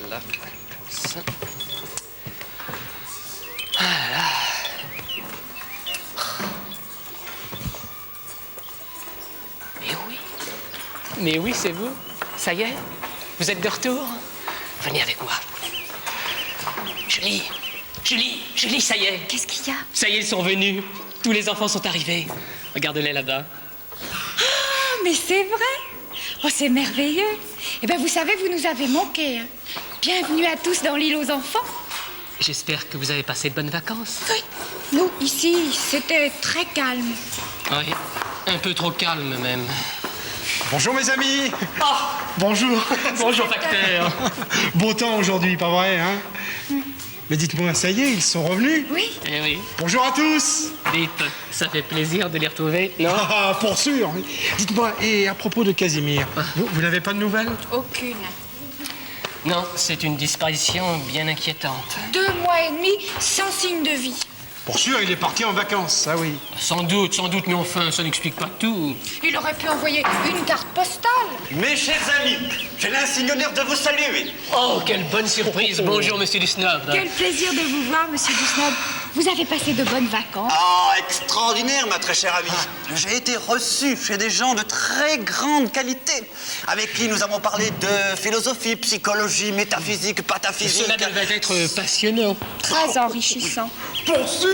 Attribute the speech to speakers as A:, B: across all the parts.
A: Voilà. Ça. Voilà. Mais oui, c'est vous. Ça y est, vous êtes de retour. Venez avec moi. Julie, ça y est.
B: Qu'est-ce qu'il y a?
A: Ça y est, ils sont venus. Tous les enfants sont arrivés. Regarde-les là-bas.
B: Oh, mais c'est vrai. Oh, c'est merveilleux. Eh bien, vous savez, vous nous avez manqué. Hein. Bienvenue à tous dans l'île aux enfants.
A: J'espère que vous avez passé de bonnes vacances.
B: Oui. Nous, ici, c'était très calme.
A: Oui, un peu trop calme même.
C: Bonjour mes amis.
A: Ah,
C: Bonjour.
A: bonjour facteur.
C: Beau temps aujourd'hui, pas vrai, hein? Mais dites-moi, ça y est, ils sont revenus?
B: Oui.
A: Eh oui,
C: Bonjour à tous.
A: dites, ça fait plaisir de les retrouver, non?
C: Ah, pour sûr. Dites-moi, et à propos de Casimir, vous n'avez pas de nouvelles?
B: Aucune.
A: Non, c'est une disparition bien inquiétante.
B: 2 mois et demi sans signe de vie.
C: Pour sûr, il est parti en vacances, ah oui.
A: Sans doute, mais enfin, ça n'explique pas tout.
B: Il aurait pu envoyer une carte postale.
D: Mes chers amis, j'ai l'insigne honneur de vous saluer.
A: Oh, quelle bonne surprise. Bonjour, monsieur Dusnob.
B: Quel plaisir de vous voir, monsieur Dusnob. Vous avez passé de bonnes vacances.
D: Ah, extraordinaire, ma très chère amie. J'ai été reçu chez des gens de très grande qualité, avec qui nous avons parlé de philosophie, psychologie, métaphysique, pataphysique.
A: Cela devait être passionnant.
B: Très enrichissant.
C: Pour sûr.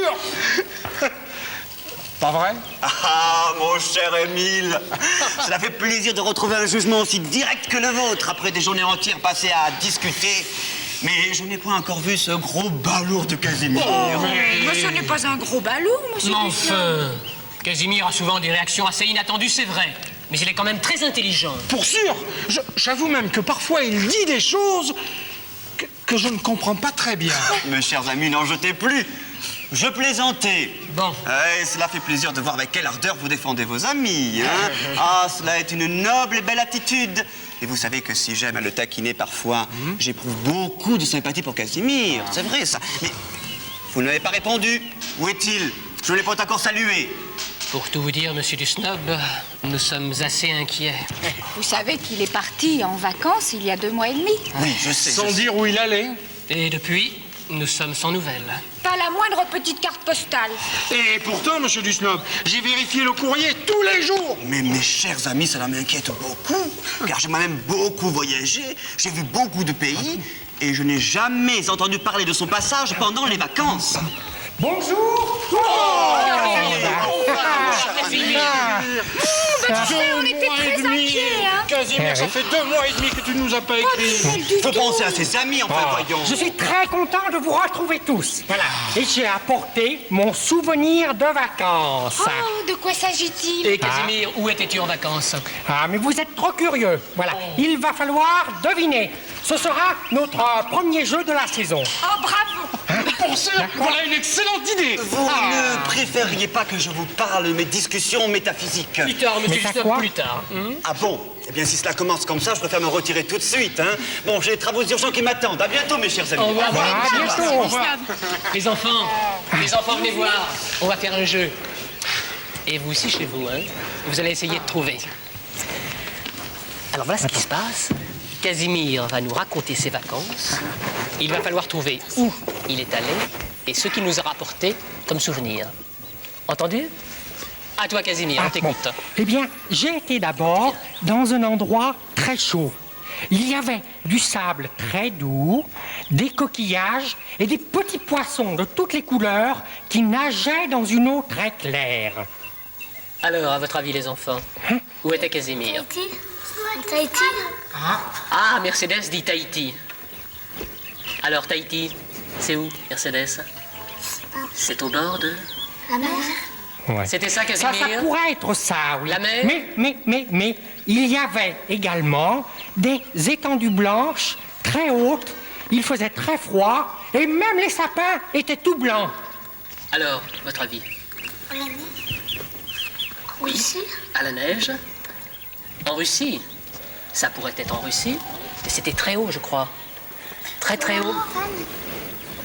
C: Pas vrai?
D: Ah, mon cher Émile, cela fait plaisir de retrouver un jugement aussi direct que le vôtre après des journées entières passées à discuter. Mais je n'ai pas encore vu ce gros balourd de Casimir.
B: Mais ce n'est pas un gros balourd, monsieur
A: Mais
B: Dusnob.
A: enfin, Casimir a souvent des réactions assez inattendues, c'est vrai. Mais il est quand même très intelligent.
C: Pour sûr. J'avoue même que parfois il dit des choses que je ne comprends pas très bien.
D: Mes chers amis, n'en jetez plus. Je plaisantais.
A: Bon.
D: Cela fait plaisir de voir avec quelle ardeur vous défendez vos amis. Hein? Ah, cela est une noble et belle attitude. Et vous savez que si j'aime à le taquiner parfois, j'éprouve beaucoup de sympathie pour Casimir. C'est vrai, ça. Mais vous ne m'avez pas répondu. Où est-il? Je ne l'ai pas encore salué.
A: Pour tout vous dire, monsieur Dusnob, nous sommes assez inquiets.
B: Vous savez qu'il est parti en vacances il y a 2 mois et demi.
D: Oui, je sais.
C: Sans dire où il allait.
A: Et depuis, nous sommes sans nouvelles.
B: Pas la moindre petite carte postale.
C: Et pourtant, monsieur Dusnob, j'ai vérifié le courrier tous les jours.
D: Mais mes chers amis, cela m'inquiète beaucoup, car j'ai moi-même beaucoup voyagé, j'ai vu beaucoup de pays, et je n'ai jamais entendu parler de son passage pendant les vacances.
C: Bonjour.
B: On était très inquiets, hein.
C: Casimir, ça fait 2 mois et demi que tu nous as pas écrit.
D: Faut penser à ses amis, enfin, voyons.
E: Je suis très content de vous retrouver tous. Voilà. Et j'ai apporté mon souvenir de vacances.
B: Oh, de quoi s'agit-il?
A: Et Casimir, où étais-tu en vacances?
E: Ah, mais vous êtes trop curieux. Voilà. Il va falloir deviner. Ce sera notre premier jeu de la saison.
B: Oh, bravo.
C: Pour sûr, voilà une excellente idée.
D: Vous ne préfériez pas que je vous parle de mes discussions métaphysiques?
A: Plus tard, monsieur
E: Mais à
A: Dusnob,
E: quoi?
A: plus tard.
D: Ah bon? Eh bien, si cela commence comme ça, je préfère me retirer tout de suite, hein. Bon, j'ai des travaux urgents qui m'attendent. À bientôt, mes chers amis.
A: Au revoir.
E: À bientôt.
A: Les enfants, venez voir. On va faire un jeu. Et vous aussi chez vous, hein. Vous allez essayer de trouver. Alors voilà ce qui se passe. Casimir va nous raconter ses vacances. Il va falloir trouver où il est allé et ce qu'il nous a rapporté comme souvenir. Entendu? À toi, Casimir, on t'écoute.
E: Bon. Eh bien, j'ai été d'abord dans un endroit très chaud. Il y avait du sable très doux, des coquillages et des petits poissons de toutes les couleurs qui nageaient dans une eau très claire.
A: Alors, à votre avis, les enfants, où était Casimir?
F: Tahiti.
A: Ah, Mercedes dit Tahiti. Alors, Tahiti, c'est où, Mercedes? C'est au bord de...
F: La mer.
E: Ouais.
A: C'était ça,
E: Ça
A: Casimir?
E: pourrait être ça, oui.
A: La mer?
E: Mais, il y avait également des étendues blanches, très hautes, il faisait très froid, et même les sapins étaient tout blancs.
A: Alors, votre avis?
F: La mer.
A: Oui,
F: Russie.
A: à la neige. En Russie. Ça pourrait être en Russie. Mais c'était très haut, je crois. Très, très haut.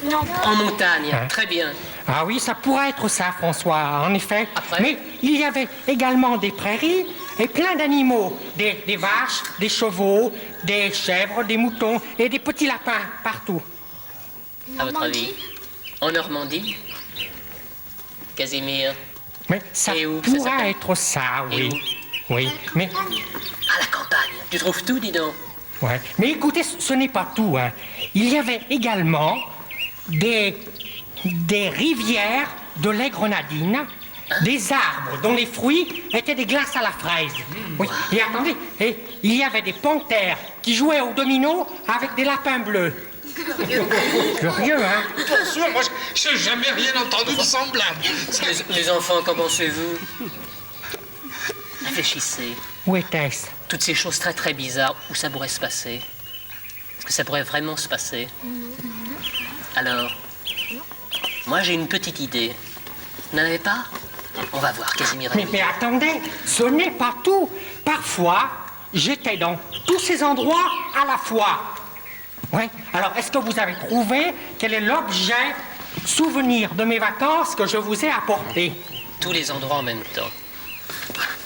F: Non.
A: En montagne. Très bien.
E: Ah oui, ça pourrait être ça, François, en effet.
A: Après?
E: Mais il y avait également des prairies et plein d'animaux. Des vaches, des chevaux, des chèvres, des moutons et des petits lapins partout.
A: À votre avis? En Normandie? Casimir?
E: Mais ça
A: Et où ça
E: pourrait
A: s'appelle?
E: être ça,
A: Et
E: oui. Oui, mais,
A: À la campagne. Tu trouves tout, dis donc.
E: ouais. Mais écoutez, ce n'est pas tout, hein. Il y avait également des rivières de lait grenadine, des arbres dont les fruits étaient des glaces à la fraise. Oui. Et attendez, il y avait des panthères qui jouaient au domino avec des lapins bleus. Curieux, hein?
C: Bien sûr, moi, je n'ai jamais rien entendu de semblable.
A: Les enfants, qu'en pensez-vous? Réfléchissez.
E: Où était-ce?
A: Toutes ces choses très très bizarres, où ça pourrait se passer? Est-ce que ça pourrait vraiment se passer? Alors, moi j'ai une petite idée. Vous n'en avez pas? On va voir, Casimir.
E: Mais attendez, ce n'est pas tout. Parfois, j'étais dans tous ces endroits à la fois. Oui. Alors, est-ce que vous avez trouvé quel est l'objet souvenir de mes vacances que je vous ai apporté?
A: Tous les endroits en même temps.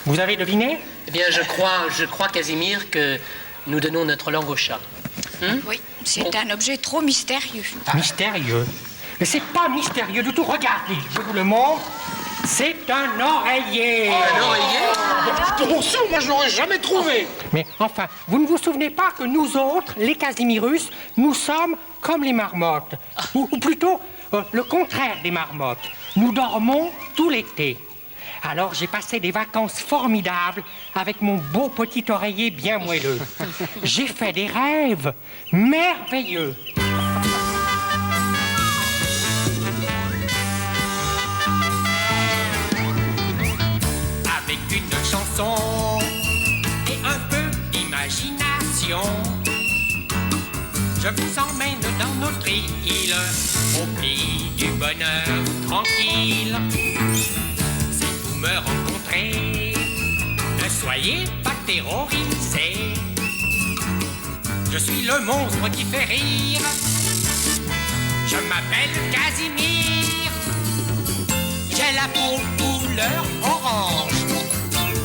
E: Vous avez deviné?
A: Eh bien, je crois, Casimir, que nous donnons notre langue au chat.
B: Oui, c'est un objet trop mystérieux.
E: Mystérieux. Mais c'est pas mystérieux du tout. Regardez, je vous le montre. C'est un oreiller.
A: Un oreiller?
C: Bien sûr, moi, je l'aurais jamais trouvé.
E: Mais enfin, vous ne vous souvenez pas que nous autres, les Casimirus, nous sommes comme les marmottes. Ou plutôt, le contraire des marmottes. Nous dormons tout l'été. Alors j'ai passé des vacances formidables avec mon beau petit oreiller bien moelleux. J'ai fait des rêves merveilleux. Avec une chanson et un peu d'imagination, je vous emmène dans notre île, au pays du bonheur tranquille. Si vous me rencontrez, ne soyez pas terrorisés. Je suis le monstre qui fait rire. Je m'appelle Casimir. J'ai la peau couleur orange.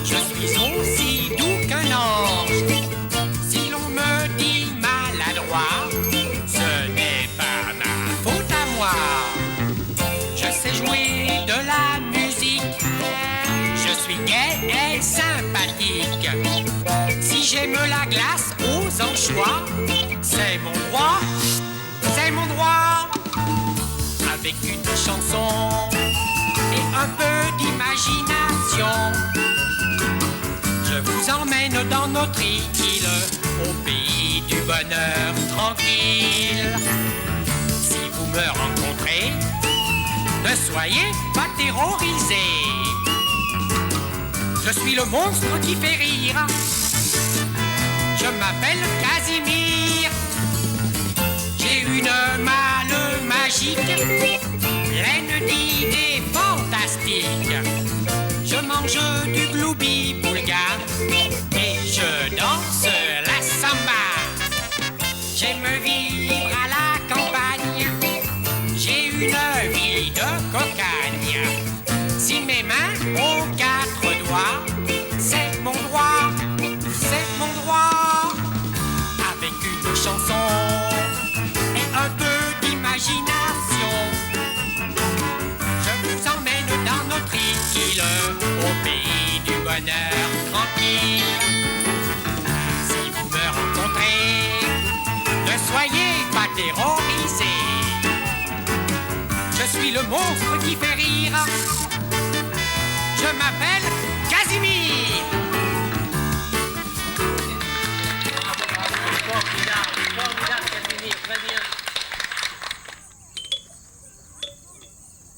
E: Je suis aussi doux qu'un ange. Si l'on me dit maladroit, ce n'est pas ma faute à moi. Je sais jouer de la musique. Je suis gai et sympathique. Si j'aime la glace aux anchois, c'est mon droit, c'est mon droit. Avec une chanson et un peu d'imagination, je vous emmène dans notre île, au pays du bonheur tranquille. Si vous me rencontrez, ne soyez pas terrorisés. Je suis le monstre qui fait rire. Je m'appelle Casimir. J'ai une malle magique, pleine d'idées fantastiques. Je mange du gloubi-boulga et je danse la samba. J'aime vivre à la campagne. J'ai une vie de cocagne. Si mes mains ont 4 doigts, c'est mon droit, c'est mon droit. Avec une chanson et un peu d'imagination, je vous emmène dans notre île, au pays du bonheur tranquille. Si vous me rencontrez, ne soyez pas terrorisés. Je suis le monstre qui fait rire. Je m'appelle Casimir.